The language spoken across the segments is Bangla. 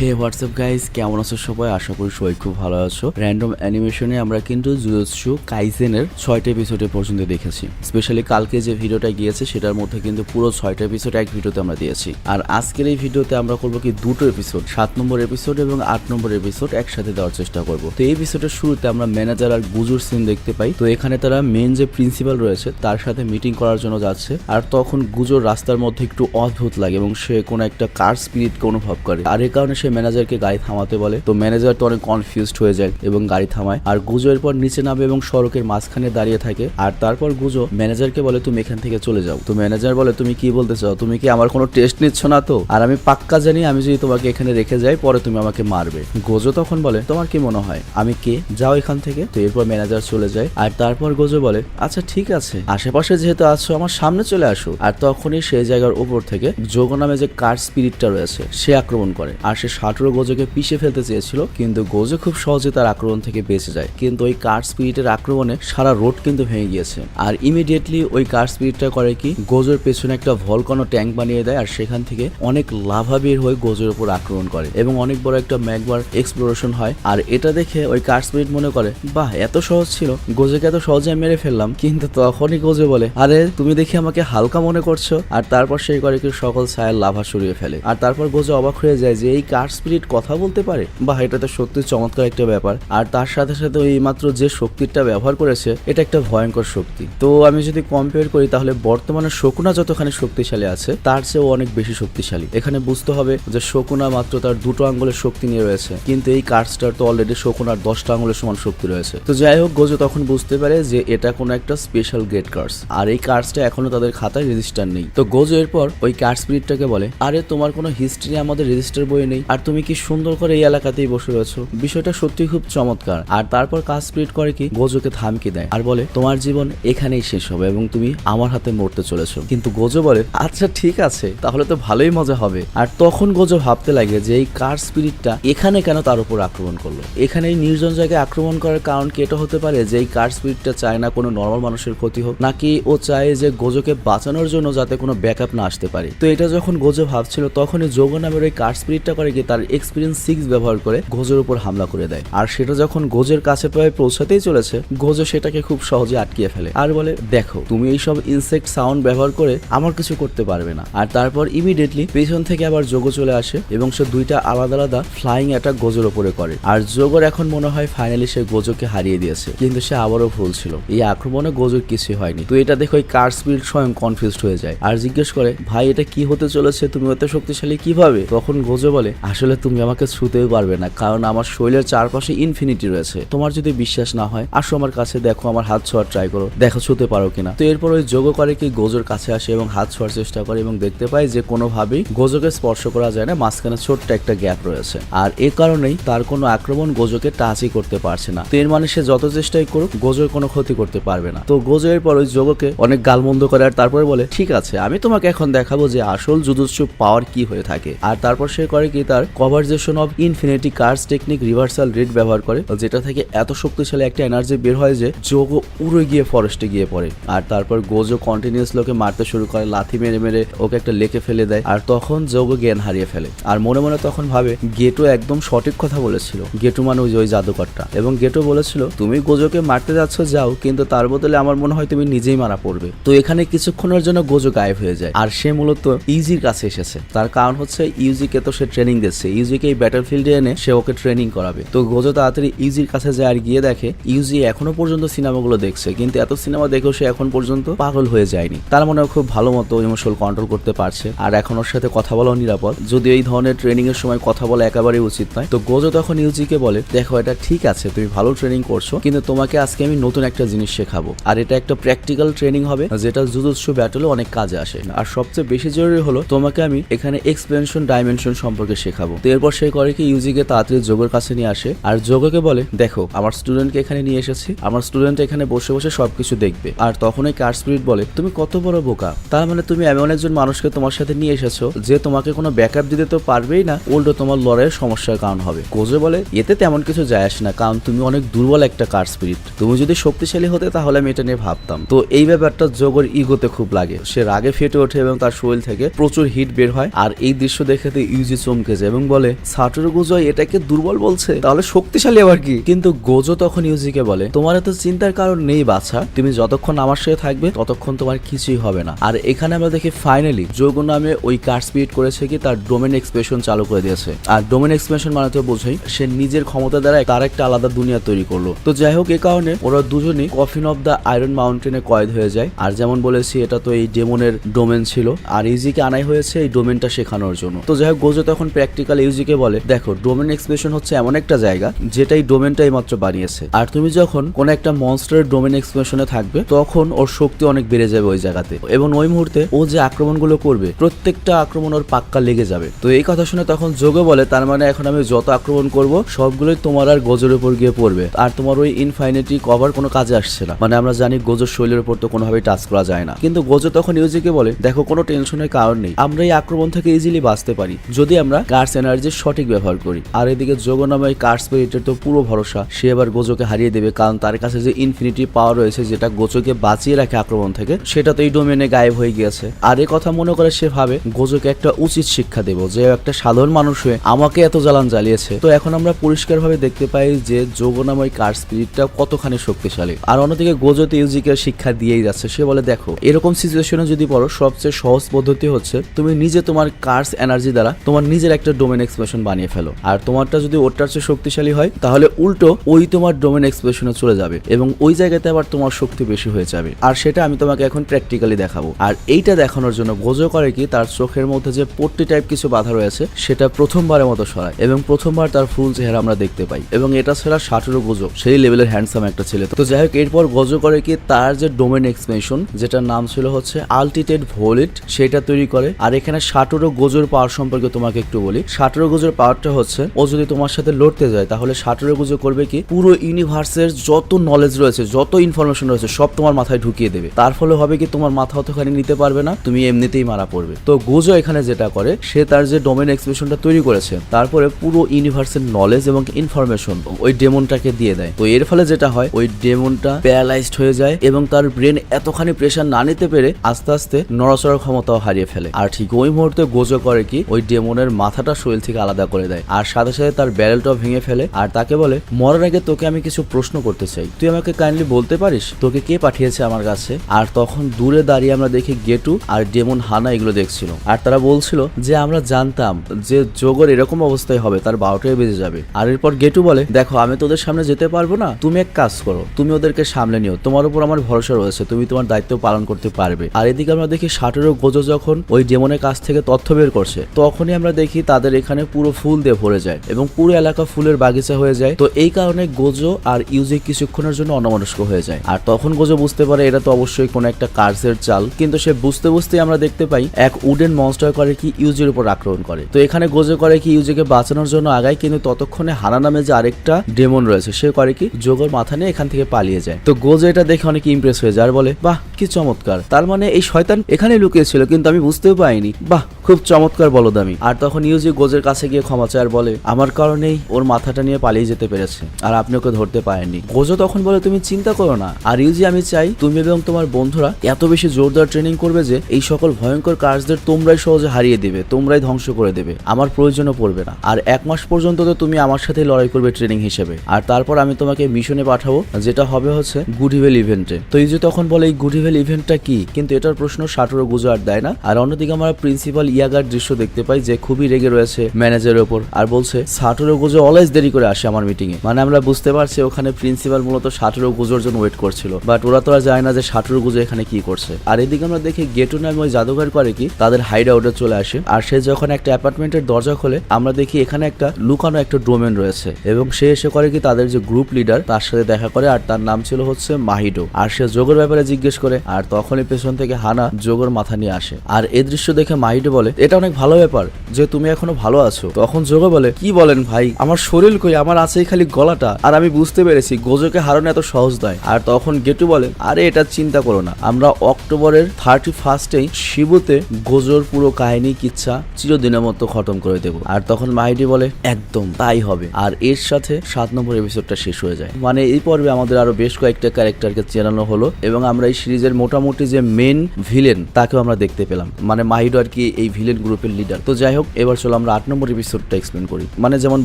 হে হোয়াটসঅ্যাপ গাইস, কেমন আছো সবাই? আশা করি সবাই খুব ভালো আছো। র্যান্ডম অ্যানিমেশনে আমরা কিন্তু জুজুৎসু কাইসেনের 6টা এপিসোডে পর্যন্ত দেখেছি। স্পেশালি কালকে যে ভিডিওটা গিয়েছে সেটার মধ্যে কিন্তু পুরো 6টা এপিসোড এক ভিডিওতে আমরা দিয়েছি। আর আজকের এই ভিডিওতে আমরা করবো কি দুটো এপিসোড, 7 নম্বর এপিসোড এবং 8 নম্বর এপিসোড একসাথে দেওয়ার চেষ্টা করব। তো এই এপিসোডের শুরুতে আমরা ম্যানেজার আর গুজুর সিন দেখতে পাই। তো এখানে তারা মেন যে প্রিন্সিপাল রয়েছে তার সাথে মিটিং করার জন্য যাচ্ছে। আর তখন গুজোর রাস্তার মধ্যে একটু অদ্ভুত লাগে এবং সে কোনো একটা কার স্পিরিটকে অনুভব করে। আর এই কারণে সে ম্যানেজারকে গাড়ি থামাতে বলে। তো ম্যানেজার তো অনেক কনফিউজড হয়ে যায় এবং গাড়ি থামায়। আর গুজো এরপর নিচে নামে এবং সড়কের মাঝখানে দাঁড়িয়ে থাকে। আর তারপর গুজো ম্যানেজারকে বলে তুমি এখান থেকে চলে যাও। তো ম্যানেজার বলে তুমি কি বলতে চাও? তুমি কি আমার কোনো টেস্ট নিচ্ছ না? তো আর আমি পাক্কা জানি আমি যদি তোমাকে এখানে রেখে যাই পরে তুমি আমাকে মারবে। গোজো তখন বলে তোমার কি মনে হয় আমি কে? যাও এখান থেকে। তো এরপর ম্যানেজার চলে যায়। আর তারপর গোজো বলে আচ্ছা ঠিক আছে, আশেপাশে যেহেতু আছো আমার সামনে চলে আসো। আর তখনই সেই জায়গার উপর থেকে যোগো নামে যে কার স্পিরিটটা রয়েছে সে আক্রমণ করে। আর সে সাটুরো গোজোকে পিষে ফেলতে চেয়েছিল, কিন্তু গোজো খুব সহজে তার আক্রমণ থেকে বেঁচে যায়। কিন্তু ওই কার স্পিরিটের আক্রমণে সারা রোড কিন্তু ভেঙে গিয়েছে। আর ইমিডিয়েটলি ওই কার স্পিরিটটা করে কি গোজোর পেছনে একটা ভলকানো ট্যাঙ্ক বানিয়ে দেয়। আর সেখান থেকে অনেক লাভা বের হয়ে গোজোর উপর আক্রমণ করে এবং অনেক বড় একটা ম্যাগমার এক্সপ্লোরেশন হয়। আর এটা দেখে ওই কার স্পিরিট মনে করে বাহ এত সহজ ছিল, গোজোকে এত সহজে মেরে ফেললাম। কিন্তু তখনই গোজো বলে আরে তুমি দেখি আমাকে হালকা মনে করছো। আর তারপর সেই করে কি সকল ছায়ার লাভা সরিয়ে ফেলে। আর তারপর গোজো অবাক হয়ে যায় যে এই কার স্পিরিট কথা বলতে পারে। বাহ এটা তো সত্যি চমৎকার একটা ব্যাপার। আর তার সাথে সাথে এই মাত্র যে শক্তিটা ব্যবহার করেছে এটা একটা ভয়ঙ্কর শক্তি। তো আমি যদি কম্পেয়ার করি তাহলে বর্তমানে শকুনা যতখানি শক্তিশালী আছে তার চেয়েও অনেক বেশি শক্তিশালী। এখানে বুঝতে হবে যে শকুনা মাত্র তার 2টো আঙ্গুলের শক্তি নিয়ে রয়েছে, কিন্তু এই কার্সটার তো অলরেডি শকুনার 10টা আঙ্গুলের সমান শক্তি রয়েছে। তো যাই হোক গোজো তখন বুঝতে পারে যে এটা কোনো একটা স্পেশাল গ্রেট কার্স, আর এই কার্সটা এখনো তাদের খাতায় রেজিস্টার নেই। তো গোজো এরপর ওই কার স্পিরিটটাকে বলে আরে তোমার কোনো হিস্ট্রি আমাদের রেজিস্টার বই নেই, আর তুমি কি সুন্দর করে এই এলাকাতেই বসে রয়েছো। বিষয়টা সত্যি খুব চমৎকার। আর তারপর কার স্পিরিট করে কি গোজোকে থামকি দেয় আর বলে তোমার জীবন এখানেই শেষ হবে এবং তুমি আমার হাতে মরতে চলেছো। কিন্তু গোজো বলে আচ্ছা ঠিক আছে, তাহলে তো ভালোই মজা হবে। আর তখন গোজো ভাবতে লাগে যে এই কার স্পিরিটটা এখানে কেন তার উপর আক্রমণ করলো। এখানে এই নির্জন জায়গায় আক্রমণ করার কারণ কি এটা হতে পারে যে এই কার স্পিরিটটা চায় না কোনো নর্মাল মানুষের ক্ষতি হোক, নাকি ও চায় যে গোজোকে বাঁচানোর জন্য যাতে কোনো ব্যাকআপ না আসতে পারে। তো এটা যখন গোজো ভাবছিল তখনই যোগো নামের ওই কার স্পিরিটটা করে কি তার এক্সপিরিয়েন্স 6 ব্যবহার করে গোজোর উপর হামলা করে দেয়। আর সেটা যখন গোজোর কাছে প্রায় পৌঁছাতেই চলেছে গোজো সেটাকে খুব সহজে আটকিয়ে ফেলে আর বলে দেখো তুমি এইসব ইনসেক্ট সাউন্ড ব্যবহার করে আমার কিছু করতে পারবে না। আর তারপর ইমিডিয়েটলি পেছন থেকে আবার যোগো চলে আসে এবং সে 2টা আলাদা আলাদা ফ্লাইং অ্যাটাক গোজোর উপরে করে। আর যোগোর এখন মনে হয় ফাইনালি সে গোজোকে হারিয়ে দিয়েছে, কিন্তু সে আবারও ভুল ছিল, এই আক্রমণে গোজোর কিছুই হয়নি। তো এটা দেখে ওই কার স্পিরিট স্বয়ং কনফিউজড হয়ে যায় আর জিজ্ঞেস করে ভাই এটা কি হতে চলেছে, তুমি এত শক্তিশালী কিভাবে? তখন গোজো বলে আসলে তুমি আমাকে ছুঁতেও পারবে না, কারণ আমার শরীরের চারপাশে ইনফিনিটি রয়েছে। তোমার যদি বিশ্বাস না হয় আসো আমার কাছে, দেখো আমার হাত ছোঁয়ার ট্রাই করো, দেখো ছুঁতে পারো কিনা। তো এরপর ওই যোগো করে কি গোজোর কাছে আসে এবং হাত ছোঁয়ার চেষ্টা করে এবং দেখতে পায় যে কোনোভাবেই গোজোকে স্পর্শ করা যায় না, মাঝখানে ছোট্ট একটা গ্যাপ রয়েছে। আর এ কারণেই তার কোনো আক্রমণ গোজোকে টাচই করতে পারছে না। তো এর মানে সে যত চেষ্টাই করুক গোজোর কোনো ক্ষতি করতে পারবে না। তো গোজো এরপর ওই যোগোকে অনেক গালমন্দ করে আর তারপরে বলে ঠিক আছে আমি তোমাকে এখন দেখাবো যে আসল জুজুৎসু পাওয়ার কি হয়ে থাকে। আর তারপর সে করে কি তার convergence of infinity curse technique reversal red ব্যবহার করে, যেটা থেকে এত শক্তিশালী একটা এনার্জি বের হয় যে যোগো উড়ে গিয়ে ফরেস্টে গিয়ে পড়ে। আর তারপর গোজো কন্টিনিউয়াস লোকে মারতে শুরু করে, লাথি মেরে মেরে ওকে একটা লেকে ফেলে দেয়। আর তখন যোগো জ্ঞান হারিয়ে ফেলে আর মনে মনে তখন ভাবে গেটো একদম সঠিক কথা বলেছিল। গেটো মানে ওই জাদুকরটা, এবং গেটো বলেছিল তুমি গোজোকে মারতে যাচ্ছ যাও, কিন্তু তার বদলে আমার মনে হয় তুমি নিজেই মারা পড়বে। তো এখানে কিছুক্ষণের জন্য গোজো গায়েব হয়ে যায় আর সে মূলত ইউজির কাছে এসেছে। তার কারণ হচ্ছে ইউজিকে তো সে ট্রেনিং দিচ্ছে, ইউজিকে এই ব্যাটলফিল্ডে এনে সে ওকে ট্রেনিং করাবে। তো গোজো তাড়াতাড়ি ইউজির কাছে যায় আর গিয়ে দেখে ইউজি এখনো পর্যন্ত সিনেমাগুলো দেখছে, কিন্তু এত সিনেমা দেখেও সে এখন পর্যন্ত পাগল হয়ে যায়নি। তার মনে খুব ভালো মতো ইমোশনাল কন্ট্রোল করতে পারছে আর এখন ওর সাথে কথা বলাও নিরাপদ, যদিও এই ধরনের ট্রেনিং এর সময় কথা বলা একেবারেই উচিত নয়। তো গোজো তখন ইউজিকে বলে দেখো এটা ঠিক আছে তুমি ভালো ট্রেনিং করছো, কিন্তু তোমাকে আজকে আমি নতুন একটা জিনিস শেখাবো আর এটা একটা প্র্যাকটিক্যাল ট্রেনিং হবে যেটা জুজুৎসু ব্যাটলে অনেক কাজে আসে। আর সবচেয়ে বেশি জরুরি হলো তোমাকে আমি এখানে এক্সপেনশন ডাইমেনশন সম্পর্কে শেখাবো। তো এরপর সে করে কি ইউজিকে তাড়াতাড়ি যোগের কাছে নিয়ে আসে আর যোগকে বলে দেখো আমার স্টুডেন্টকে এখানে নিয়ে এসেছি, আমার স্টুডেন্ট এখানে বসে বসে সবকিছু দেখবে। আর তখন এই কার স্পিরিট বলে তুমি কত বড় বোকা, তার মানে তুমি এমন একজন মানুষকে তোমার সাথে নিয়ে এসেছো যে তোমাকে কোনো ব্যাকআপ দিতে তো পারবেই না, উল্টো তোমার লড়াইয়ের সমস্যার কারণ হবে। গোজো বলে এতে তেমন কিছু যায় আসে না, কারণ তুমি অনেক দুর্বল একটা কার স্পিরিট, তুমি যদি শক্তিশালী হতে তাহলে আমি এটা নিয়ে ভাবতাম। তো এই ব্যাপারটা যোগের ইগোতে খুব লাগে, সে রাগে ফেটে ওঠে এবং তার শরীর থেকে প্রচুর হিট বের হয়। আর এই দৃশ্য দেখে ইউজি চমকে যায় এবং বলে সাটোরু গোজো এটাকে দুর্বল বলছে, তাহলে শক্তিশালী আবার কি? কিন্তু গোজো তখন ইউজিকে বলে তোমার এত চিন্তার কারণ নেই বাছা, তুমি যতক্ষণ আমার সাথে থাকবে ততক্ষণ তোমার কিছুই হবে না। আর এখানে আমরা দেখি ফাইনালি যোগো নামে ওই কার্ড স্পিরিট করেছে কি তার ডোমেন এক্সপ্রেশন চালু করে দিয়েছে। আর ডোমেন এক্সপ্রেশন মানে তো বোঝাই সে নিজের ক্ষমতা দ্বারা তার একটা আলাদা দুনিয়া তৈরি করলো। তো যাই হোক, এই কারণে ওরা দুজনেই কফিন অফ দ্য আয়রন মাউন্টেনে কয়েদ হয়ে যায়। আর যেমন বলেছি এটা তো এই ডেমনের ডোমেন ছিল, আর ইউজিকে আনাই হয়েছে এই ডোমেনটা শেখানোর জন্য। তো যাই হোক, গোজো তখন প্র্যাকটিক্যাল ইউজিকে বলে দেখো ডোমেন এক্সপ্রেশন হচ্ছে এমন একটা জায়গা যেটাই ডোমেনটাই মাত্র বানিয়েছে, আর তুমি যখন কোন একটা মনস্টারের ডোমেন এক্সপ্রেশনে থাকবে তখন ওর শক্তি অনেক বেড়ে যাবে ওই জায়গাতে, এবং ওই মুহূর্তে ও যে আক্রমণগুলো করবে প্রত্যেকটা আক্রমণ ওর পাক্কা লেগে যাবে। তো এই কথা শুনে তখন যোগো বলে তার মানে এখন আমি যত আক্রমণ করব সবগুলোই তোমার আর গোজোর উপর গিয়ে পড়বে, আর তোমার ওই ইনফাইনিটি কভার কোনো কাজে আসছে না। মানে আমরা জানি গোজোর শৈলের উপর তো কোনোভাবেই টাচ করা যায় না। কিন্তু গোজো তখন ইউজিকে বলে দেখো কোনো টেনশনের কারণ নেই, আমরা এই আক্রমণ থেকে ইজিলি বাঁচতে পারি যদি আমরা কার্স এনার্জির সঠিক ব্যবহার করি। আর এদিকে যোগো নামে ওই কার্স স্পিরিটের তো পুরো ভরসা, সে এবার গোজোকে হারিয়ে দেবে, কারণ তার কাছে যে ইনফিনিটি পাওয়ার রয়েছে যেটা গোজোকে বাঁচিয়ে রাখে আক্রমণ থেকে, সেটা তো এই ডোমেনে গায়েব হয়ে গিয়েছে। আর এই কথা মনে করে সে ভাবে গোজোকে একটা উচিত শিক্ষা দেব, যে একটা সাধারণ মানুষ হয়ে আমাকে এত জ্বালান জ্বালিয়েছে। তো এখন আমরা পরিষ্কারভাবে দেখতে পাই যে যোগো নামে ওই কার্স স্পিরিটটা কতখানি শক্তিশালী। আর অন্যদিকে গোজো তো ইউজিকে শিক্ষা দিয়েই যাচ্ছে, সে বলে দেখো এরকম সিচুয়েশনে যদি পড়ো সবচেয়ে সহজ পদ্ধতি হচ্ছে তুমি নিজে তোমার কার্স এনার্জি দ্বারা তোমার নিজের একটা ডোমেন এক্সপ্রেশন বানিয়ে ফেলো, আর তোমারটা যদি ওটার চেয়ে শক্তিশালী হয় তাহলে উল্টো ওই তোমার ডোমেন এক্সপ্রেশনে চলে যাবে এবং ওই জায়গাতে আবার তোমার শক্তি বেশি হয়ে যাবে। আর সেটা আমি তোমাকে এখন প্র্যাকটিক্যালি দেখাবো। আর এইটা দেখানোর জন্য গোজো করে কি তার চোখের মধ্যে যে পট্টি টাইপ কিছু বাধা রয়েছে সেটা প্রথমবারের মতো সরায় এবং প্রথমবার তার ফুল চেহারা আমরা দেখতে পাই, এবং এটা ছাড়া সাটোরু গোজো সেই লেভেলের হ্যান্ডসাম একটা ছেলে। তো যাই হোক, এরপর গোজো করে কি তার যে ডোমেন এক্সপ্রেশন যেটার নাম ছিল হচ্ছে আল্টিটেড ভোলিট সেটা তৈরি করে। আর এখানে সাটোরু গোজোর পাওয়ার সম্পর্কে তোমাকে একটু বলি। সাটোরু গোজোর পাওয়ারটা হচ্ছে ও যদি তোমার সাথে লড়তে যায় তাহলে সাটোরু গোজো করবে কি পুরো ইউনিভার্সের যত নলেজ রয়েছে যত ইনফরমেশন রয়েছে সব তোমার মাথায় ঢুকিয়ে দেবে। তার ফলে হবে কি তোমার মাথা অতখানি নিতে পারবে না, তুমি এমনিতেই মারা পড়বে। তো গোজো এখানে যেটা করে সে তার যে ডোমেন এক্সপ্রেশনটা তৈরি করেছে তারপরে পুরো ইউনিভার্সের নলেজ এবং ইনফরমেশন ওই ডেমনটাকে দিয়ে দেয়। তো এর ফলে যেটা হয় ওই ডেমনটা প্যারালাইজড হয়ে যায় এবং তার ব্রেন এতখানি প্রেসার না নিতে পেরে আস্তে আস্তে নড়াচড়ার ক্ষমতাও হারিয়ে ফেলে। আর ঠিক ওই মুহূর্তে গোজো করে কি ওই ডেমনের মাথাটা শরীর থেকে আলাদা করে দেয় আর সাথে সাথে তার ব্যারেলটাও ভেঙে ফেলে। আর তাকে বলে মরার আগে তোকে আমি কিছু প্রশ্ন করতে চাই, তুই আমাকে কাইন্ডলি বলতে পারিস তোকে কে পাঠিয়েছে আমার কাছে? আর তখন দূরে দাঁড়িয়ে আমরা দেখি গেটু আর ডেমন হানা এগুলো দেখছিল, আর তারা বলছিল যে আমরা জানতাম যে যোগর এরকম অবস্থায় হবে, তার 12টায় বেজে যাবে। আর এরপর গেটু বলে দেখো আমি তোদের সামনে যেতে পারবো না, তুমি এক কাজ করো, তুমি ওদেরকে সামলে নিও, তোমার উপর আমার ভরসা রয়েছে, তুমি তোমার দায়িত্ব পালন করতে পারবে। আর এদিকে আমরা দেখি সাটোরু গোজো যখন ওই ডেমনের কাছ থেকে তথ্য বের করছে তখনই আমরা দেখি তাদের এখানে পুরো ফুল দিয়ে ভরে যায় এবং পুরো এলাকা ফুলের বাগিচা হয়ে যায়। তো এই কারণে গোজো আর ইউজি কিছুক্ষণের জন্য অন্যমনস্ক হয়ে যায়। আর তখন গোজো বুঝতে পারে এটা তো অবশ্যই কোনো একটা কার্সের চাল, কিন্তু সে বুঝতে বুঝতেই আমরা দেখতে পাই এক উডেন মনস্টার করে কি ইউজির উপর আক্রমণ করে। তো এখানে গোজো করে কি ইউজিকে বাঁচানোর জন্য আগায়, কিন্তু ততক্ষণে হানা নামে যে আরেকটা ডেমন রয়েছে সে করে কি যোগর মাথা নিয়ে এখান থেকে পালিয়ে যায়। তো গোজো এটা দেখে অনেক ইমপ্রেস হয়ে যায় আর বলে বাহ কি চমৎকার, তার মানে এই শয়তান এখানে লুকিয়েছিল কিন্তু আমি বুঝতেও পাইনি, বাহ খুব চমৎকার বলদামি। আর তখন ইউজি গোজের কাছে গিয়ে ক্ষমা চায় আর বলে আমার কারণেই ওর মাথাটা নিয়ে পালিয়ে যেতে পেরেছে আর আপনি ওকে ধরতে পারেননি। গোজো তখন বলে তুমি চিন্তা করো না, আর ইউজি আমি চাই তুমি এবং তোমার বন্ধুরা এত বেশি জোরদার ট্রেনিং করবে যে এই সকল ভয়ঙ্কর কার্সদের তোমরাই সহজে হারিয়ে দেবে, তোমরাই ধ্বংস করে দেবে, আমার প্রয়োজনও পড়বে না। আর 1 মাস পর্যন্ত তো তুমি আমার সাথে লড়াই করবে ট্রেনিং হিসেবে, আর তারপর আমি তোমাকে মিশনে পাঠাবো যেটা হবে হচ্ছে গুডিভেল ইভেন্টে। তো ইউজি তখন বলে এই গুডিভেল ইভেন্টটা কি, কিন্তু এটার প্রশ্ন সাটোরু গোজো আর দেয় না। আর অন্যদিকে আমরা প্রিন্সিপাল ইয়াগার দৃশ্য দেখতে পাই যে খুবই রেগে রয়েছে ম্যানেজারের উপর আর বলছে সাটোরু গোজো অলওয়েজ দেরি করে আসে আমার মিটিং এ। মানে আমরা বুঝতে পারছি ওখানে প্রিন্সিপাল মূলত সাটোরু গোজোর জন্য ওয়েট করছিল, বাট ওরা তো আর জানে না যে সাটোরু গোজো এখানে কি করছে। আর এদিকে আমরা দেখি গেটু নামে ওই জাদুঘর করে কি তাদের হাইড আউটে চলে আসে, আর সে যখন একটা অ্যাপার্টমেন্টের দরজা খোলে আমরা দেখি এখানে একটা লুকানো একটা ডোমেন রয়েছে এবং সে এসে করে কি তাদের যে গ্রুপ লিডার তার সাথে দেখা করে, আর তার নাম ছিল হচ্ছে মাহিডো। আর সে যোগের ব্যাপারে জিজ্ঞেস করে আর তখনই পেছন থেকে হানা যোগের মাথা নিয়ে আসে। আর এই দৃশ্য দেখে মাহিডো বলে এটা অনেক ভালো ব্যাপার যে তুমি এখনো ভালো আছো। তখন যোগো বলে কি বলেন ভাই, আমার শরীর কই, আমার আছে খালি গলাটা, আর আমি বুঝতে পেরেছি গোজোকে হারানো এত সহজ নয়। আর তখন গেটু বলে আরে এটা চিন্তা করো না, আমরা অক্টোবরের 31 শিবুতে গোজোর পুরো কাহিনী কিচ্ছা চিরদিনের মতো খতম করে দেবো। আর তখন মাহিডি বলে একদম তাই হবে। আর এর সাথে 7 নম্বর এপিসোডটা শেষ হয়ে যায়। মানে এই পর্বে আমাদের আরো বেশ কয়েকটা ক্যারেক্টারকে চেনানো হলো এবং আমরা এই সিরিজের মোটামুটি যে মেন ভিলেন তাকেও আমরা দেখতে পেলাম। মানে মাহিডো আর কি এই এই ভিলেন গ্রুপের লিডার। তো যাই হোক, এবার চলো আমরা 8 নম্বর এপিসোডটা এক্সপ্লেন করি। মানে যেমন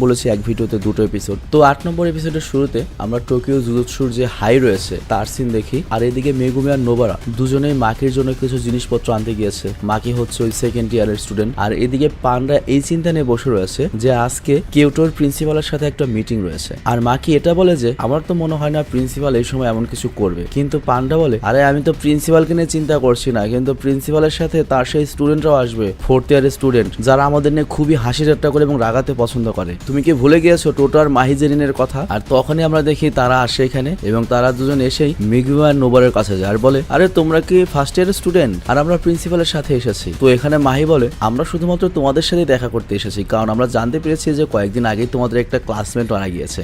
বলেছি এক ভিডিওতে 2টো এপিসোড। তো 8 নম্বর এপিসোডের শুরুতে আমরা টোকিও জুজুৎসুর যে হাই রয়েছে তার সিন দেখি, আর এদিকে মেগুমি আর নোবারা দুজনেই মাকির জন্য কিছু জিনিসপত্র আনতে গিয়েছে। মাকি হচ্ছে ওই সেকেন্ড ইয়ারের স্টুডেন্ট, আর এদিকে পান্ডা এই চিন্তা নিয়ে বসে রয়েছে যে আজকে কিয়োটোর প্রিন্সিপালের সাথে একটা মিটিং রয়েছে। আর মাকি এটা বলে যে আমার তো মনে হয় না প্রিন্সিপাল এই সময় এমন কিছু করবে, কিন্তু পান্ডা বলে আরে আমি তো প্রিন্সিপালকে নিয়ে চিন্তা করছি না, কিন্তু প্রিন্সিপালের সাথে তার সেই স্টুডেন্টরাও আসবে, 4th ইয়ারের স্টুডেন্ট, যারা আমাদের নিয়ে খুবই হাসি ঠাট্টা করে এবং রাগাতে পছন্দ করে। তুমি কি ভুলে গিয়েছো টোটো আর মাহিজেরিনের কথা? আর তখনই আমরা দেখি তারা আসে এখানে, এবং তারা দুজন এসেই মেগুমি আর নোবারের কাছে যায় আর বলে আরে তোমরা কি ফার্স্ট ইয়ারের স্টুডেন্ট? আর আমরা প্রিন্সিপালের সাথে এসেছি। তো এখানে মাহি বলে আমরা শুধুমাত্র তোমাদের সাথে দেখা করতে এসেছি, কারণ আমরা জানতে পেরেছি যে কয়েকদিন আগেই তোমাদের একটা ক্লাসমেট মারা গিয়েছে।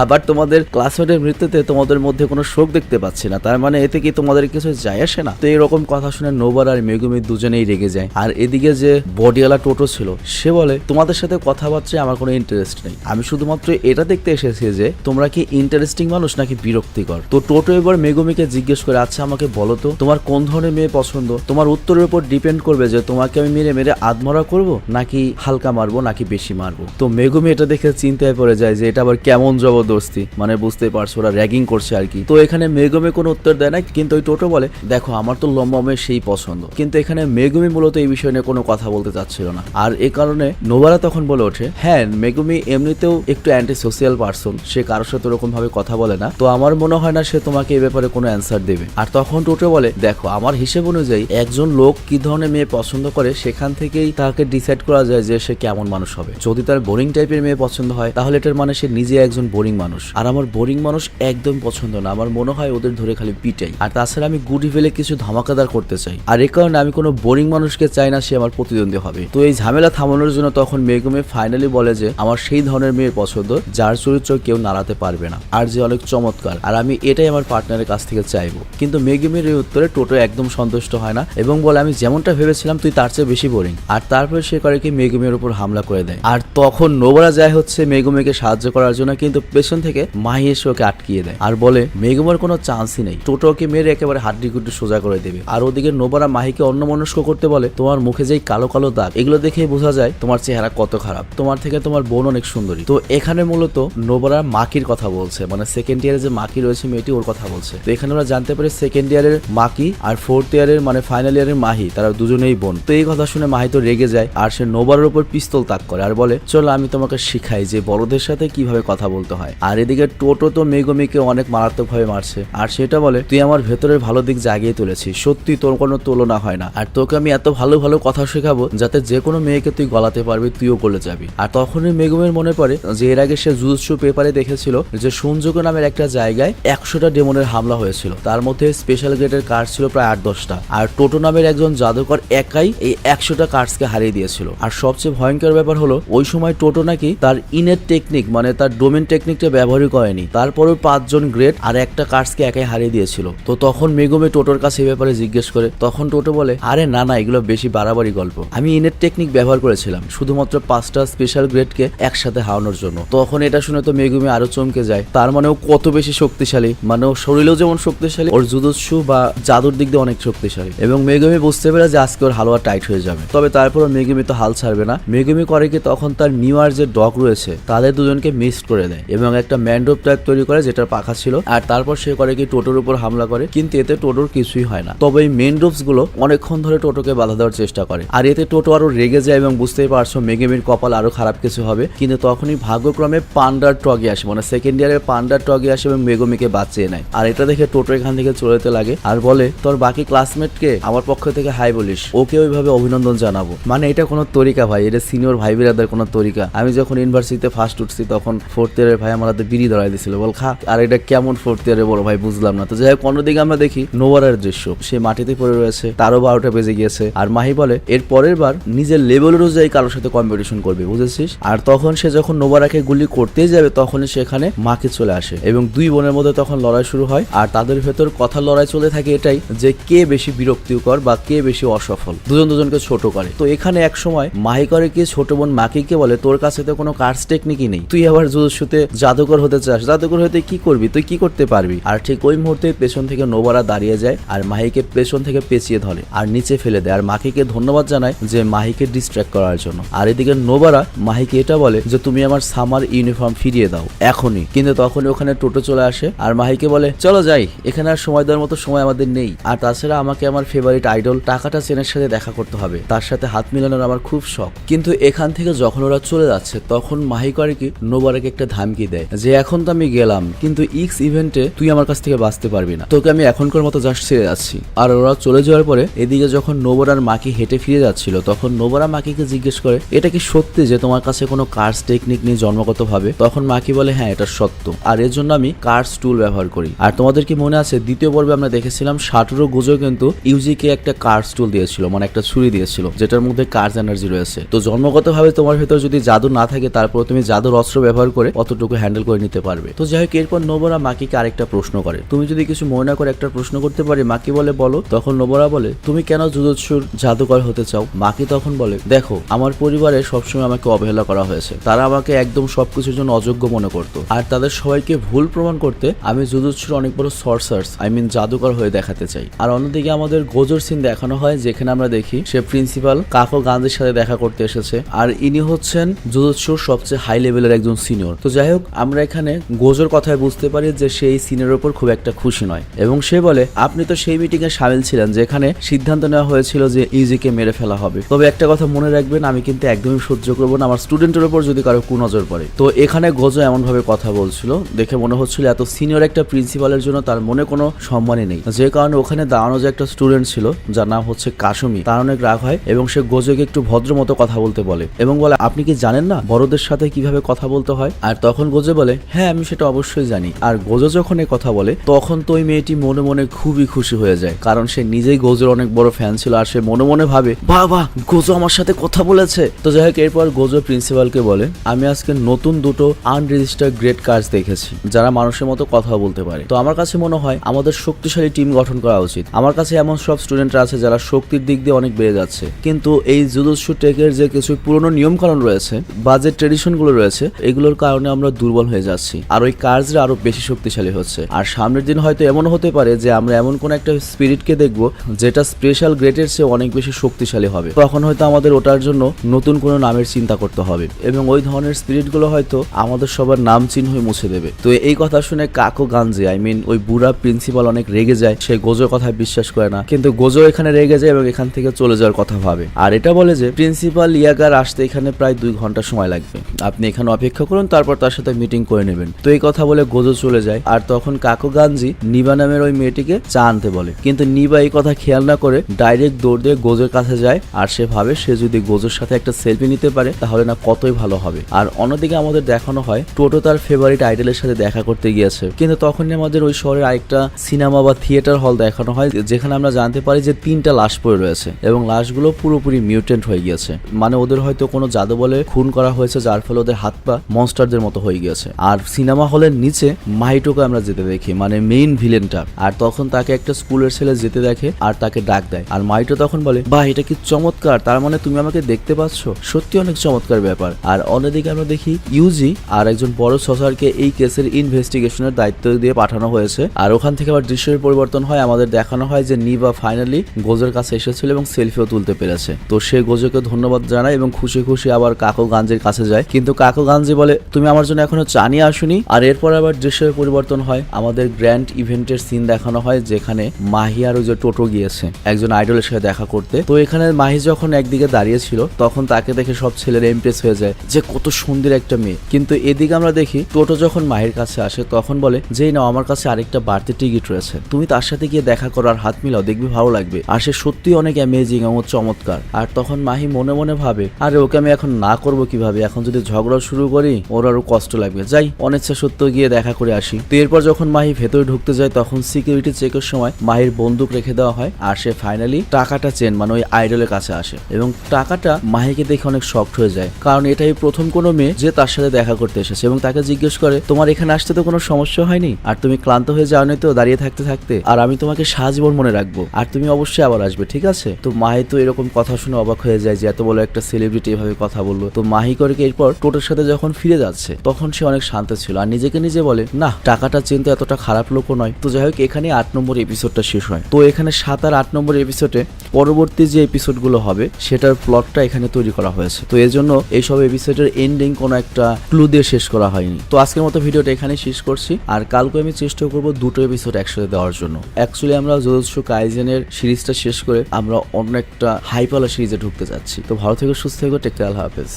আবার তোমাদের ক্লাসমেটের মৃত্যুতে তোমাদের মধ্যে কোনো শোক দেখতে পাচ্ছি না, তার মানে এতে কি তোমাদের কিছু যায় আসে না? তো এরকম কথা শুনে নোবারা আর মেগুমি দুজনেই রেগে যায়। আর এদিকে যে বডিওয়ালা টোটো ছিল সে বলে তোমাদের সাথে কথাবার্তায় আমার কোনো ইন্টারেস্ট নেই, আমি শুধুমাত্র এটা দেখতে এসেছি যে তোমরা কি ইন্টারেস্টিং মানুষ নাকি বিরক্তিকর। তো টোটো এবার মেগুমিকে জিজ্ঞেস করে আচ্ছা আমাকে বলো তো তোমার কোন ধরনের মেয়ে পছন্দ? তোমার উত্তরের উপর ডিপেন্ড করবে যে তোমাকে আমি মেরে মেরে আধমরা করবো নাকি হালকা মারবো নাকি বেশি মারবো। তো মেগুমি এটা দেখে চিন্তায় পড়ে যায় যে এটা আবার কেমন জবরদস্তি, মানে বুঝতে পারছো ওরা র্যাগিং করছে আর কি। তো এখানে মেগুমি কোনো উত্তর দেয় না, কিন্তু ওই টোটো বলে দেখো আমার তো লম্বা মেয়ে সেই পছন্দ। কিন্তু এখানে মেগুমি মূলত এই বিষয় নিয়ে কোনো কথা বলতে চাচ্ছিল না, আর এই কারণে নোবারা তখন বলে ওঠে হ্যাঁ মেগুমি এমনিতেও একটু অ্যান্টি সোশিয়াল পার্সন, সে কারোর সাথে ওরকম ভাবে কথা বলে না, তো আমার মনে হয় না সে তোমাকে এই ব্যাপারে কোনো অ্যান্সার দেবে। আর তখন টোটো বলে দেখো আমার হিসেব অনুযায়ী একজন লোক কি ধরনের মেয়ে পছন্দ করে সেখান থেকেই তাকে ডিসাইড করা যায় যে সে কেমন মানুষ হবে। যদি তার বোরিং টাইপের মেয়ে পছন্দ হয় তাহলে এটার মানে সে নিজে একজন বোরিং মানুষ, আর আমার বোরিং মানুষ একদম পছন্দ না, আমার মনে হয় ওদের ধরে খালি পিটাই। আর তাছাড়া আমি গুড ইভেলে কিছু ধামাকাদার করতে চাই, আর এই কারণে আমি কোনো বোরিং মানুষকে চাই না সে আমার প্রতিদ্বন্দ্বী হবে। তো এই ঝামেলা থামানোর জন্য তখন মেগুমি ফাইনালি বলে যে আমার সেই ধরনের মেয়ে পছন্দ যার চরিত্র কেউ নাড়াতে পারবে না আর যে অনেক চমৎকার, আর আমি এটাই আমার পার্টনারের কাছ থেকে চাইবো। কিন্তু মেগুমির এই উত্তরে টোটো একদম সন্তুষ্ট হয় না এবং বলে আমি যেমনটা ভেবেছিলাম তুই তার চেয়ে বেশি বোরিং। আর তারপর সে করে কি মেগুমির উপর হামলা করে দেয়। আর তখন নোবারা যায় হচ্ছে মেগুমিকে সাহায্য করার জন্য, কিন্তু পেছন থেকে মাহি এসে ওকে আটকিয়ে দেয় আর বলে মেগুমির কোনো চান্সই নেই, টোটোকে মেরে একেবারে হাড্ডি গুড্ডি সোজা করে দেবে। আর ওদিকে নোবারা মাহিকে অন্যমনস্ক করতে বলে তোমার মুখে যেই কালো কালো দাগ এগুলো দেখেই বোঝা যায় তোমার চেহারা কত খারাপ, তোমার থেকে তোমার বোন অনেক সুন্দরী। তো এখানে মূলত নোবারা মাকির কথা বলছে, মানে সেকেন্ড ইয়ারে যে মাকি রয়েছে মেয়েটি ওর কথা বলছে। তো এখানে আমরা জানতে পারি সেকেন্ড ইয়ারের মাকি আর 4th ইয়ারের মানে ফাইনাল ইয়ারের মাহি তারা দুজনেই বোন। তো এই কথা শুনে মাহি তো রেগে যায় আর সে নোবারার উপর পিস্তল তাক করে আর বলে চলো আমি তোমাকে শিখাই যে বড়দের সাথে কিভাবে কথা বলতে হয়। আর এদিকে টোটো তো মেগুমিকে অনেক মারাত্মক ভাবে মারছে, আর সেটা বলে তুই আমার ভেতরের ভালো দিক জাগিয়ে তুলেছিস, সত্যি তোর কোনো তুলনা হয় না, আর তোকে আমি এত ভালো ভালো কথা শেখাবো যাতে যে কোনো মেয়েকে তুই গলাতে পারবি, তুইও গলে যাবি। আর তখনই মেগুমির মনে পড়ে যে এর আগে সে জুজুৎসু পেপারে দেখেছিল যে সুনজুকু নামের একটা জায়গায় 100টা ডেমনের হামলা হয়েছিল, তার মধ্যে স্পেশাল গ্রেডের কার্ড ছিল প্রায় 8-10টা, আর টোটো নামের একজন জাদুকর একাই এই 100টা কার্ডসকে হারিয়ে দিয়েছিল। আর সবচেয়ে ভয়ঙ্কর ব্যাপার হলো ওই সময় টোটো নাকি তার ইনের টেকনিক মানে তার ডোমেন টেকনিকটা ব্যবহারই করেনি, তারপরেও 5 জন গ্রেড আর একটা কার্ডসকে একাই হারিয়ে দিয়েছিল। তো তখন মেগুমি টোটোর কাছে এই ব্যাপারে জিজ্ঞেস করে, তখন টোটো বলে আরে না না এগুলো বেশি বাড়াবাড়ি গল্প, আমি ইনের টেকনিক ব্যবহার করেছিলাম শুধুমাত্র 5টা স্পেশাল গ্রেডকে একসাথে হারানোর জন্য। তখন এটা শুনে তো মেগুমি আরো চমকে যায়, তার মানে ও কত বেশি শক্তিশালী, মানে ও শরীরেও যেমন শক্তিশালী ওর জুজুৎসু বা জাদুর দিক দিয়ে অনেক শক্তিশালী। এবং মেগুমি বুঝতে পেরে যে আজকে ওর হালুয়া টাইট হয়ে যাবে, তবে তারপর মেগুমি তো হাল ছাড়বে না। মেগুমি করে কি তখন তার নিউ ইয়ার যে ডগ রয়েছে তাদের দুজনকে মিক্সড করে দেয় এবং একটা ম্যান্ডোপ টাইপ তৈরি করে যেটার পাখা ছিল, আর তারপর সে করে কি টোটোর উপর হামলা করে, কিন্তু এতে টোটোর কিছুই হয় না। তবে এই মেন্ডোপস গুলো অনেকক্ষণ ধরে টোটোকে বাধা দেওয়ার চেষ্টা করে, আর এতে টোটো আরো রেগে যায় এবং বুঝতেই পারছো মেগুমির কপাল আরো খারাপ কিছু হবে। কিন্তু তখনই ভাগ্যক্রমে পান্ডার টগি আসে, মানে সেকেন্ড ইয়ারের পান্ডার টগি আসে এবং মেগুমিকে বাঁচিয়ে নেয়। আর এটা দেখে টোটো এখান থেকে চলে যেতে লাগে আর বলে তোর বাকি ক্লাসমেটকে আমার পক্ষ থেকে হাই বলিস, ওকে ওইভাবে অভিনন্দন জানাবো। মানে এটা কোনো তরিকা ভাই, এটা সিনিয়র ভাই বিরাদের কোনো তরিকা। আমি যখন ইউনিভার্সিটিতে ফার্স্ট উঠছি তখন 4th ইয়ারের ভাই আমার হাতে বিড়ি ধরাই দিছিল, বল খা। আর এটা কেমন 4th ইয়ারে বড় ভাই বুঝলাম না। তো যাই হোক অন্যদিকে আমরা দেখি নোবারার দৃশ্য, সে মাটিতে পড়ে রয়েছে, তারও 12টা বেজে গিয়েছে। আর মাহি বলে এর পরের বার নিজের লেভেল অনুযায়ী কারোর সাথে কম্পিটিশন করবে, বুঝেছিস। আর তখন সে যখন নোবারাকে গুলি করতেই যাবে তখনই সেখানে মাকে চলে আসে এবং দুই বোনের মধ্যে তখন লড়াই শুরু হয়। আর তাদের ভেতর কথা লড়াই চলে থাকে এটাই যে কে বেশি বিরক্তিকর বা কে বেশি অসফল, দুজন দুজনকে ছোট করে। তো এখানে এক সময় মাহি করে কি ছোট বোন মাকিকে বলে তোর কাছে তো কোনো কার্ডস টেকনিকই নেই, তুই আবার জুজুৎসুতে জাদুকর হতে চাস, জাদুকর হতে কি করবি, তুই কি করতে পারবি। আর ঠিক ওই মুহূর্তে পেছন থেকে নোবারা দাঁড়িয়ে যায় আর মাহিকে পেছন থেকে পেঁচিয়ে ধরে আর নিচে ফেলে দেয় আর মাকিকে ধন্যবাদ ধন্যবাদ জানায় যে মাহিকে ডিস্ট্র্যাক্ট করার জন্য। আর এদিকে নোবারা মাহিকে এটা বলে যে তুমি আমার সামার ইউনিফর্ম ফিরিয়ে দাও এখনই। কিন্তু তখনই ওখানে টোটো চলে আসে আর মাহিকে বলে চলো যাই, এখানে আর সময় দেওয়ার মতো সময় আমাদের নেই। আর তাছাড়া আমাকে আমার ফেভারিট আইডল টাকাটা চেনের সাথে দেখা করতে হবে, তার সাথে হাত মিলানোর আমার খুব শখ। কিন্তু এখান থেকে যখন ওরা চলে যাচ্ছে তখন মাহি করে কি নোবারাকে একটা ধামকি দেয় যে এখন তো আমি গেলাম, কিন্তু ইক্স ইভেন্টে তুই আমার কাছ থেকে বাঁচতে পারবি না, তোকে আমি এখনকার মতো জাস্ট ছেড়ে যাচ্ছি। আর ওরা চলে যাওয়ার পরে এদিকে যখন নোবারার মাকি হেঁটে ফিরে যাচ্ছিল তখন নোবারা মাকিকে জিজ্ঞেস করে এটা কি সত্যি যে তোমার কাছে কোনো কার্স টেকনিক নেই জন্মগত ভাবে? তখন মাকি বলে হ্যাঁ এটা সত্য, আর এর জন্য আমি কার্স টুল ব্যবহার করি। আর তোমাদের কি মনে আছে দ্বিতীয় পর্বে আমরা দেখেছিলাম সাটোরু গোজো কিন্তু ইউজিকে একটা কার্স টুল দিয়েছিল, মানে একটা ছুরি দিয়েছিল যেটার মধ্যে কার্স এনার্জি রয়েছে। তো জন্মগত ভাবে তোমার ভেতর যদি জাদু না থাকে তারপর তুমি জাদুর অস্ত্র ব্যবহার করে অতটুকু হ্যান্ডেল করে নিতে পারবে। তো যাই হোক এরপর নোবারা মাকিকে আরেকটা প্রশ্ন করে, তুমি যদি কিছু মনে না করে একটা প্রশ্ন করতে পারি? মাকি বলে বলো। তখন নোবারা বলে তুমি কেন জুজুৎসুর জাদুকর হতে চাও? মাকি তখন বলে দেখো আমার পরিবারে সবসময় আমাকে অবহেলা করা হয়েছে, তারা আমাকে একদম সবকিছুর জন্য অযোগ্য মনে করতো, আর তাদের সবাইকে ভুল প্রমাণ করতে আমি জুজুৎসুর অনেক বড় সর্সার্স জাদুকর হয়ে দেখাতে চাই। আর অন্যদিকে আমাদের গোজোর সিন দেখানো হয় যেখানে আমরা দেখি সে প্রিন্সিপাল কাকো গান্ধীর সাথে দেখা করতে এসেছে, আর ইনি হচ্ছেন জুজুৎসুর সবচেয়ে হাই লেভেলের একজন সিনিয়র। তো যাই হোক আমরা এখানে গোজোর কথায় বুঝতে পারি যে সেই সিনের উপর খুব একটা খুশি নয়, এবং সে বলে আপনি তো সেই মিটিং এ সামিল ছিলেন যেখানে সিদ্ধান্ত নেওয়া হয়েছিল যে ইউজিকে মেরে ফেলা হবে, তবে একটা কথা মনে রাখবেন আমি কিন্তু একদমই সহ্য করবো না আমার স্টুডেন্টের উপর যদি কারো কুনজর পড়ে। তো এখানে গোজো এমন ভাবে কথা বলছিল দেখে মনে হচ্ছিল এত সিনিয়র একটা প্রিন্সিপালের জন্য তার মনে কোনো সম্মানই নেই, যে কারণে ওখানে দাঁড়ানো যে একটা স্টুডেন্ট ছিল যার নাম হচ্ছে কাশুমি, তার অনেক রাগ হয় এবং সে গোজোকে একটু ভদ্র মতো কথা বলতে বলে এবং বলে আপনি কি জানেন না বড়দের সাথে কিভাবে কথা বলতে হয়? আর তখন গোজো বলে হ্যাঁ আমি সেটা অবশ্যই জানি। আর গোজো যখন এই কথা বলে তখন তো ওই মেয়েটি মনে মনে খুবই খুশি হয়ে যায়, কারণ সে নিজেই গোজোর অনেক বড় ফ্যান ছিল আর সে মনে মনে ভাবে বাহ বাহ গোজো আমার সাথে কথা বলেছে। তো যাই হোক এরপর গোজো প্রিন্সিপালকে বলে আমি আজকে নতুন দুটো আনরেজিস্টার্ড গ্রেড কার্স দেখেছি যারা মানুষের মতো কথা বলতে পারে, তো আমার কাছে মনে হয় আমাদের শক্তিশালী টিম গঠন করা উচিত। আমার কাছে এমন সব স্টুডেন্টরা আছে যারা শক্তির দিক দিয়ে অনেক বেড়ে যাচ্ছে, কিন্তু এই জুজুৎসু টেকের যে কিছু পুরনো নিয়ম কানুন রয়েছে বা যে ট্রেডিশন গুলো রয়েছে এগুলোর কারণে আমরা দুর্বল হয়ে যাচ্ছি আর ওই কার্সরা আরো বেশি শক্তিশালী হচ্ছে। আর সামনের দিন হয়তো এমন হতে পারে যে আমরা এমন কোন একটা স্পিরিটকে দেখবো যেটা স্পেশাল গ্রেডের চেয়ে অনেক বেশি শক্তিশালী হবে, তখন হয়তো আমাদের ওটার জন্য নতুন কোনো নামের চিন্তা করতে হবে এবং ওই ধরনের স্পিরিট গুলো হয়তো আমাদের সবার নাম চিহ্ন মুছে দেবে। তো এই কথা শুনে কাকো গাঞ্জি ওই বুড়া প্রিন্সিপাল অনেক রেগে যায়, সে গোজোর কথা বিশ্বাস করে না, কিন্তু গোজো এখানে রেগে যায় এবং এখান থেকে চলে যাওয়ার কথা ভাবে। আর এটা বলে যে প্রিন্সিপাল ইয়াগার আসতে এখানে প্রায় 2 ঘন্টা সময় লাগবে, আপনি এখানে অপেক্ষা করুন তারপর তার সাথে মিটিং করে নেবেন। তো এই কথা বলে গোজো চলে যায় আর তখন কাকো গাঞ্জি নিবা নামের ওই মেয়েটিকে চা আনতে বলে, কিন্তু নিবা এই কথা খেয়াল না করে ডাইরেক্ট দৌড় দিয়ে গোজোর কাছে যায় আর সে ভাবে সে যদি গোজোর সাথে একটা সেলফি নিতে পারে তাহলে না কতই ভালো হবে। আর অন্যদিকে আমাদের দেখানো হয় টোটো তার ফেভারিট আইডলের সাথে দেখা করতে গিয়েছে, কিন্তু তখনই আমাদের ওই শহরের আরেকটা সিনেমা বা থিয়েটার হল দেখানো হয় যেখানে আমরা জানতে পারি যে 3টা লাশ পড়ে রয়েছে এবং লাশগুলো পুরোপুরি মিউটেন্ট হয়ে গিয়েছে, মানে ওদের হয়তো কোনো জাদু বলে খুন করা হয়েছে যার ফলে ওদের হাত পা মনস্টারদের মতো হয়ে গিয়েছে। আর সিনেমা হলের নিচে মাহিটোকে আমরা যেতে দেখি, মানে মেইন ভিলেনটা, আর তখন তাকে একটা স্কুলের ছেলে যেতে দেখে আর তাকে ডাক দেয় আর মাহিটো তখন বলে বাহ এটা কি চমৎকার, তার মানে তুমি আমাকে দেখতে পাচ্ছ, সত্যি অনেক চমৎকার ব্যাপার। আর অন্যদিকে আমরা দেখি ইউজি আর একজন বড় সসারকে এই কেসের ইনভেস্টিগেশনের দায়িত্ব দিয়ে পাঠানো হয়েছে। আর ওখান থেকে আবার দৃশ্যের পরিবর্তন হয়, আমাদের দেখানো হয় যে নিবা ফাইনালি গোজোর কাছে এসেছিল এবং সেলফিও তুলতে পেরেছে। তো সে গোজোকে ধন্যবাদ জানায় এবং খুশি খুশি আবার কাকো গাঞ্জির কাছে যায়, কিন্তু কাকো গাঞ্জি বলে তুমি আমার জন্য এখনো চা নিয়ে আসুনি। আর এরপর আবার দৃশ্যের পরিবর্তন হয়, আমাদের গ্র্যান্ড ইভেন্টের সিন দেখানো হয় যেখানে মাহি আর ওই যে টোটো গিয়েছে একজন আইডলের সাথে দেখা করতে। তো এখানে মাহি যখন একদিকে দাঁড়িয়েছিল তখন তাকে দেখে সব ছেলেরা ইমপ্রেস হয়ে যায় যে কত সুন্দর একটা মেয়ে, কিন্তু এদিকে আমরা দেখি টোটো যখন মাহির কাছে আসে তখন বলে যেই না আমার কাছে আরেকটা বাড়তি টিকিট রয়েছে, তুমি তার সাথে গিয়ে দেখা করো আর হাত মিলাও, দেখবি ভালো লাগবে, আর সে সত্যি অনেক অ্যামেজিং এবং চমৎকার। আর তখন মাহি মনে মনে ভাবে আরে ওকে আমি এখন না করবো কিভাবে, এখন যদি ঝগড়া শুরু করি ওর আরো কষ্ট লাগবে, যাই অনিচ্ছা সত্ত্বেও গিয়ে দেখা করে আসি। তো এরপর যখন মাহি ভেতরে ঢুকতে যায় তখন সিকিউরিটি চেকের সময় মাহির বন্দুক রেখে দেওয়া হয় আর সে ফাইনালি টাকাটা চেন মানে ওই আইডলের কাছে আসে এবং টাকাটা মাহিকে দেখে অনেক শকড হয়ে যায়, কারণ এটাই প্রথম কোনো মেয়ে যে তার সাথে দেখা করতে এসেছে এবং তাকে জিজ্ঞেস করে তোমার এখানে আসতে তো কোনো সমস্যা হয়নি আর তুমি ক্লান্ত হয়ে যাওনি তো দাঁড়িয়ে থাকতে থাকতে, আর আমি তোমাকে সারাজীবন মনে রাখবো আর তুমি অবশ্যই আবার আসবে ঠিক আছে। তো মাহি তো এরকম কথা শুনে অবাক হয়ে যায় যে এত বড় একটা সেলিব্রিটি এভাবে কথা বললো। তো মাহি করে এরপর টোটোর সাথে যখন ফিরে যাচ্ছে তখন সে অনেক শান্ত ছিল আর নিজেকে নিজে বলে না টাকাটা চিনতে এতটা খারাপ লোকও নয়। তো যাই হোক এখানে 8 নম্বর এপিসোডটা শেষ হয়। তো এখানে 7 আর 8 নম্বর এপিসোডে পরবর্তী যে এপিসোডগুলো হবে সেটার প্লটটা এখানে তৈরি করা হয়েছে। তো এর জন্য এইসব এপিসোডের এন্ডিং কোনো একটা ক্লু দিয়ে শেষ করা হয়নি। তো আজকের মতো ভিডিওটা এখানে শেষ করছি, আর কালকে আমি চেষ্টা করব দুটো এপিসোড একসাথে দেওয়ার জন্য। অ্যাকচুয়ালি আমরা জুজুৎসু কাইজেনের সিরিজটা শেষ করে আমরা অন্য একটা হাইপালা সিরিজে ঢুকতে যাচ্ছি। তো ভালো থেকো, সুস্থ থেকো, টেক কেয়ার, আল্লাহ হাফেজ।